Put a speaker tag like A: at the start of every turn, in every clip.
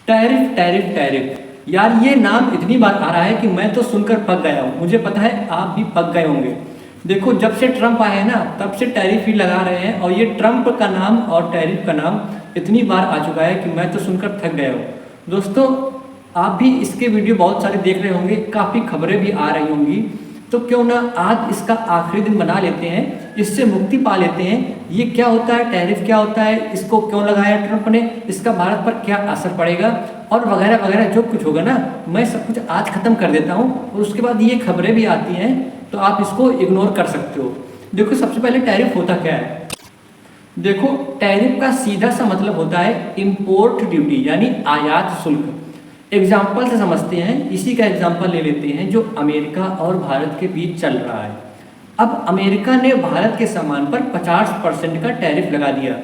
A: Tariff tariff tariff, यार ये नाम इतनी बार आ रहा है कि मैं तो सुनकर पक गया हूँ। मुझे पता है आप भी पक गए होंगे। देखो जब से ट्रंप आए हैं ना तब से टैरिफ ही लगा रहे हैं, और ये ट्रंप का नाम और टैरिफ का नाम इतनी बार आ चुका है कि मैं तो सुनकर थक गया हूँ। दोस्तों आप भी इसके वीडियो बहुत सारे देख रहे होंगे, काफ़ी खबरें भी आ रही होंगी, तो क्यों ना आज इसका आखिरी दिन बना लेते हैं, इससे मुक्ति पा लेते हैं। ये क्या होता है, टैरिफ क्या होता है, इसको क्यों लगाया ट्रंप ने, इसका भारत पर क्या असर पड़ेगा और वगैरह वगैरह जो कुछ होगा ना, मैं सब कुछ आज ख़त्म कर देता हूँ। और उसके बाद ये खबरें भी आती हैं तो आप इसको इग्नोर कर सकते हो। देखो सबसे पहले टैरिफ होता क्या है। देखो टैरिफ का सीधा सा मतलब होता है इम्पोर्ट ड्यूटी, यानी आयात शुल्क। एग्जाम्पल से समझते हैं, इसी का एग्जाम्पल ले लेते हैं जो अमेरिका और भारत के बीच चल रहा है। अब अमेरिका ने भारत के सामान पर 50% का टैरिफ लगा दिया।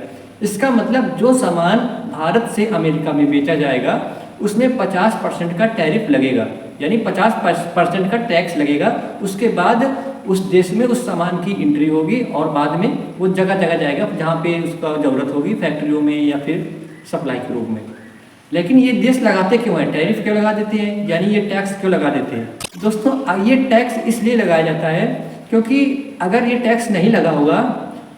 A: इसका मतलब जो सामान भारत से अमेरिका में बेचा जाएगा उसमें 50% का टैरिफ लगेगा, यानी 50% का टैक्स लगेगा। उसके बाद उस देश में उस सामान की एंट्री होगी और बाद में वो जगह जगह जाएगा जहाँ पे उसका ज़रूरत होगी, फैक्ट्रियों में या फिर सप्लाई के रूप में। लेकिन ये देश लगाते क्यों हैं, टैरिफ क्यों लगा देते हैं, यानी ये टैक्स क्यों लगा देते हैं। दोस्तों ये टैक्स इसलिए लगाया जाता है क्योंकि अगर ये टैक्स नहीं लगा होगा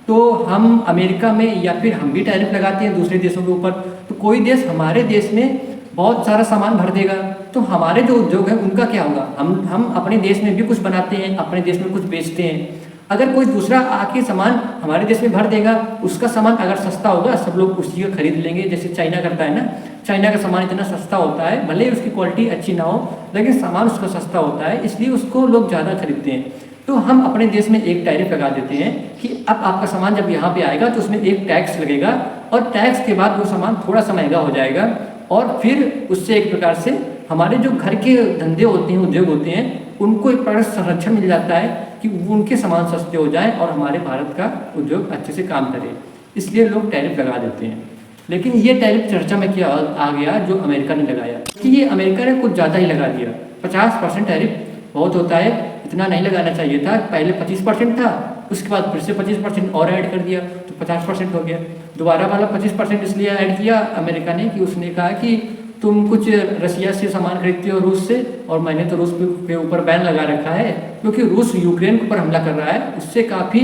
A: तो हम अमेरिका में या फिर हम भी टैरिफ लगाते हैं दूसरे देशों के ऊपर, तो कोई देश हमारे देश में बहुत सारा सामान भर देगा, तो हमारे जो उद्योग है उनका क्या होगा। हम अपने देश में भी कुछ बनाते हैं, अपने देश में कुछ बेचते हैं। अगर कोई दूसरा आके सामान हमारे देश में भर देगा, उसका सामान अगर सस्ता होगा सब लोग उसी का खरीद लेंगे, जैसे चाइना करता है ना। चाइना का सामान इतना सस्ता होता है, भले ही उसकी क्वालिटी अच्छी ना हो लेकिन सामान उसका सस्ता होता है, इसलिए उसको लोग ज़्यादा खरीदते हैं। तो हम अपने देश में एक टैरिफ लगा देते हैं कि अब आपका सामान जब यहाँ पे आएगा तो उसमें एक टैक्स लगेगा, और टैक्स के बाद वो सामान थोड़ा सा महंगा हो जाएगा, और फिर उससे एक प्रकार से हमारे जो घर के धंधे होते हैं, उद्योग होते हैं, उनको एक प्रकार संरक्षण मिल जाता है कि उनके सामान सस्ते हो जाएं और हमारे भारत का उद्योग अच्छे से काम करे। इसलिए लोग टैरिफ लगा देते हैं। लेकिन ये टैरिफ चर्चा में क्या आ गया जो अमेरिका ने लगाया, कि ये अमेरिका ने कुछ ज़्यादा ही लगा दिया। 50% टैरिफ बहुत होता है, इतना नहीं लगाना चाहिए था। पहले 25% था, उसके बाद फिर से 25% और ऐड कर दिया तो 50% हो गया। दोबारा वाला 25% इसलिए ऐड किया अमेरिका ने कि उसने कहा कि तुम कुछ रशिया से सामान खरीदते हो, रूस से, और मैंने तो रूस के ऊपर बैन लगा रखा है क्योंकि रूस यूक्रेन के ऊपर हमला कर रहा है, उससे काफ़ी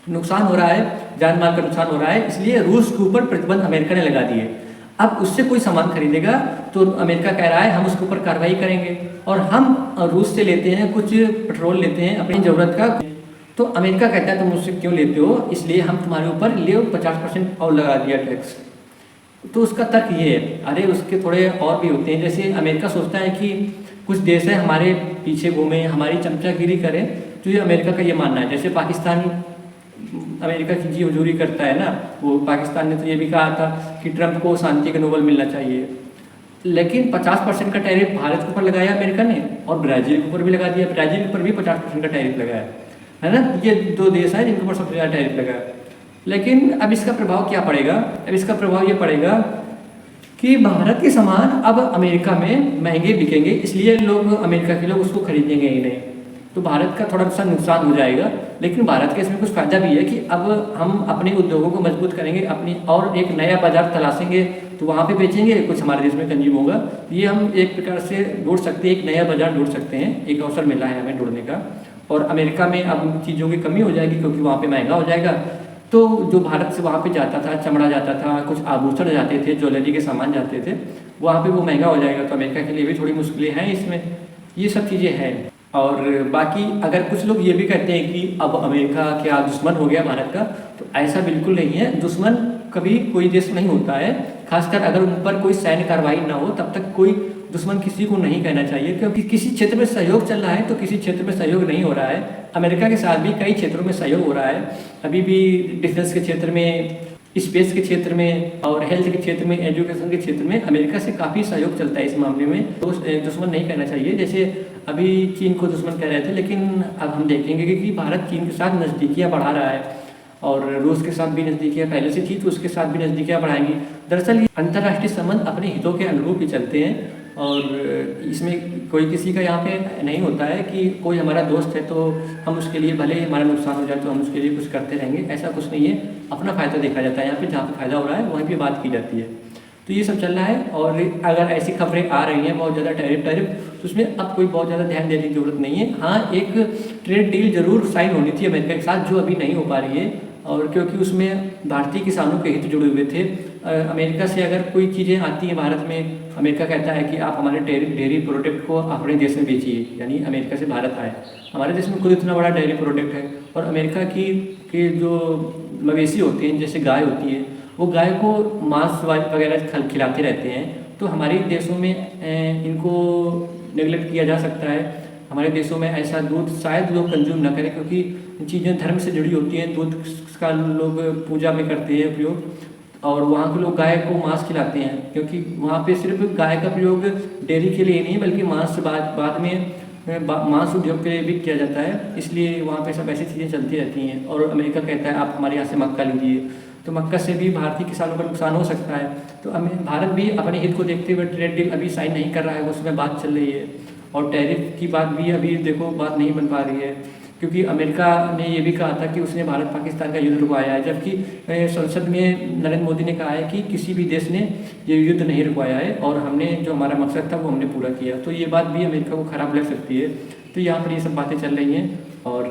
A: नुकसान हो रहा है, जान माल का नुकसान हो रहा है, इसलिए रूस के ऊपर प्रतिबंध अमेरिका ने लगा दिए। अब उससे कोई सामान खरीदेगा तो अमेरिका कह रहा है हम उसके ऊपर कार्रवाई करेंगे, और हम रूस से लेते हैं कुछ पेट्रोल लेते हैं अपनी ज़रूरत का, तो अमेरिका कहता है तुम मुझसे क्यों लेते हो, इसलिए हम तुम्हारे ऊपर ले 50% और लगा दिया टैक्स। तो उसका तर्क ये है, अरे उसके थोड़े और भी होते हैं। जैसे अमेरिका सोचता है कि कुछ देश है हमारे पीछे घूमे, हमारी चमचागिरी करें, तो ये अमेरिका का ये मानना है। जैसे पाकिस्तान अमेरिका की जी हजूरी करता है ना, वो पाकिस्तान ने तो ये भी कहा था कि ट्रंप को शांति का नोबेल मिलना चाहिए। लेकिन 50% का टैरिफ भारत के ऊपर लगाया अमेरिका ने, और ब्राज़ील के ऊपर भी लगा दिया। ब्राज़ील के ऊपर भी 50% का टैरिफ लगाया है ना। ये दो देश हैं जिनके ऊपर सबसे ज़्यादा टैरिफ लगा है। लेकिन अब इसका प्रभाव क्या पड़ेगा, अब इसका प्रभाव ये पड़ेगा कि भारत के सामान अब अमेरिका में महंगे बिकेंगे, इसलिए लोग अमेरिका के लोग उसको खरीदेंगे ही नहीं, तो भारत का थोड़ा सा नुकसान हो जाएगा। लेकिन भारत के इसमें कुछ फ़ायदा भी है कि अब हम अपने उद्योगों को मजबूत करेंगे, अपनी और एक नया बाजार तलाशेंगे, तो वहाँ पे बेचेंगे, कुछ हमारे देश में कंज्यूम होगा। ये हम एक प्रकार से ढूंढ सकते हैं, एक नया बाजार ढूंढ सकते हैं, एक अवसर मिला है हमें ढूंढने का। और अमेरिका में अब चीज़ों की कमी हो जाएगी क्योंकि वहाँ पर महंगा हो जाएगा, तो जो भारत से वहाँ पे जाता था, चमड़ा जाता था, कुछ आभूषण जाते थे, ज्वेलरी के सामान जाते थे, वहाँ पे वो महंगा हो जाएगा। तो अमेरिका के लिए भी थोड़ी मुश्किलें हैं इसमें, ये सब चीज़ें हैं। और बाकी अगर कुछ लोग ये भी कहते हैं कि अब अमेरिका क्या दुश्मन हो गया भारत का, तो ऐसा बिल्कुल नहीं है। दुश्मन कभी कोई देश नहीं होता है, खासकर अगर उन पर कोई सैन्य कार्रवाई ना हो तब तक कोई दुश्मन किसी को नहीं कहना चाहिए, क्योंकि किसी क्षेत्र में सहयोग चल रहा है तो किसी क्षेत्र में सहयोग नहीं हो रहा है। अमेरिका के साथ भी कई क्षेत्रों में सहयोग हो रहा है, अभी भी डिफेंस के क्षेत्र में, स्पेस के क्षेत्र में, और हेल्थ के क्षेत्र में, एजुकेशन के क्षेत्र में अमेरिका से काफ़ी सहयोग चलता है इस मामले में। तो दुश्मन नहीं कहना चाहिए, जैसे अभी चीन को दुश्मन कह रहे थे, लेकिन अब हम देखेंगे कि भारत चीन के साथ नज़दीकियाँ बढ़ा रहा है, और रूस के साथ भी नज़दीकियाँ पहले से थी तो उसके साथ भी नज़दीकियाँ बढ़ाएंगी। दरअसल ये अंतर्राष्ट्रीय संबंध अपने हितों के अनुरूप ही चलते हैं, और इसमें कोई किसी का यहाँ पे नहीं होता है कि कोई हमारा दोस्त है तो हम उसके लिए भले ही हमारा नुकसान हो जाए तो हम उसके लिए कुछ करते रहेंगे, ऐसा कुछ नहीं है। अपना फ़ायदा देखा जाता है यहाँ पे, जहाँ पे फ़ायदा हो रहा है वहीं पे बात की जाती है। तो ये सब चल रहा है। और अगर ऐसी खबरें आ रही हैं बहुत ज़्यादा टैरिफ टैरिफ, तो उसमें अब कोई बहुत ज़्यादा ध्यान देने की ज़रूरत नहीं है। हाँ, एक ट्रेड डील ज़रूर साइन होनी थी अमेरिका के साथ, जो अभी नहीं हो पा रही है, और क्योंकि उसमें भारतीय किसानों के हित जुड़े हुए थे। अमेरिका से अगर कोई चीज़ें आती हैं भारत में, अमेरिका कहता है कि आप हमारे डेयरी प्रोडक्ट को अपने देश में बेचिए, यानी अमेरिका से भारत आए। हमारे देश में खुद इतना बड़ा डेयरी प्रोडक्ट है, और अमेरिका की के जो मवेशी होते हैं, जैसे गाय होती है, वो गाय को मांस वगैरह खिलाते रहते हैं। तो हमारे देशों में इनको नेगलेक्ट किया जा सकता है। हमारे देशों में ऐसा दूध शायद लोग कंज्यूम ना करें, क्योंकि चीज़ें धर्म से जुड़ी होती हैं। दूध का लोग पूजा में करते हैं उपयोग, और वहाँ के लोग गाय को मांस खिलाते हैं, क्योंकि वहाँ पे सिर्फ गाय का प्रयोग डेयरी के लिए नहीं बल्कि मांस बाद में मांस उद्योग के लिए भी किया जाता है। इसलिए वहाँ पे सब ऐसी चीज़ें चलती रहती हैं। और अमेरिका कहता है आप हमारे यहाँ से मक्का लीजिए, तो मक्का से भी भारतीय किसानों का नुकसान हो सकता है। तो भारत भी अपने हित को देखते हुए ट्रेड डील अभी साइन नहीं कर रहा है, उसमें बात चल रही है। और टैरिफ की बात भी अभी देखो बात नहीं बन पा रही है, क्योंकि अमेरिका ने ये भी कहा था कि उसने भारत पाकिस्तान का युद्ध रुकवाया है, जबकि संसद में नरेंद्र मोदी ने कहा है कि किसी भी देश ने ये युद्ध नहीं रुकवाया है, और हमने जो हमारा मकसद था वो हमने पूरा किया। तो ये बात भी अमेरिका को ख़राब लग सकती है। तो यहाँ पर ये सब बातें चल रही हैं, और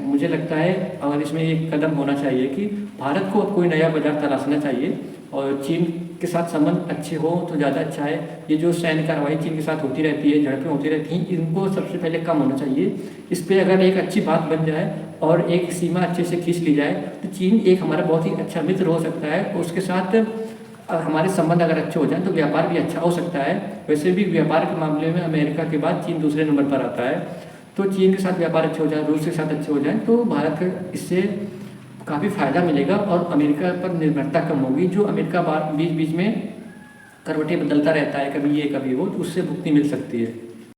A: मुझे लगता है और इसमें एक कदम होना चाहिए कि भारत को अब कोई नया बाजार तलाशना चाहिए, और चीन के साथ संबंध अच्छे हो तो ज़्यादा अच्छा है। ये जो सैन्य कार्रवाई चीन के साथ होती रहती है, झड़पें होती रहती हैं, इनको सबसे पहले कम होना चाहिए। इस पर अगर एक अच्छी बात बन जाए और एक सीमा अच्छे से खींच ली जाए, तो चीन एक हमारा बहुत ही अच्छा मित्र हो सकता है। उसके साथ हमारे संबंध अगर अच्छे हो जाएं तो व्यापार भी अच्छा हो सकता है। वैसे भी व्यापार के मामले में अमेरिका के बाद चीन दूसरे नंबर पर आता है। तो चीन के साथ व्यापार अच्छे हो जाए, रूस के साथ अच्छे हो जाए, तो भारत को इससे काफ़ी फ़ायदा मिलेगा, और अमेरिका पर निर्भरता कम होगी। जो अमेरिका बीच बीच में करवटें बदलता रहता है, कभी ये कभी वो, तो उससे मुक्ति मिल सकती है।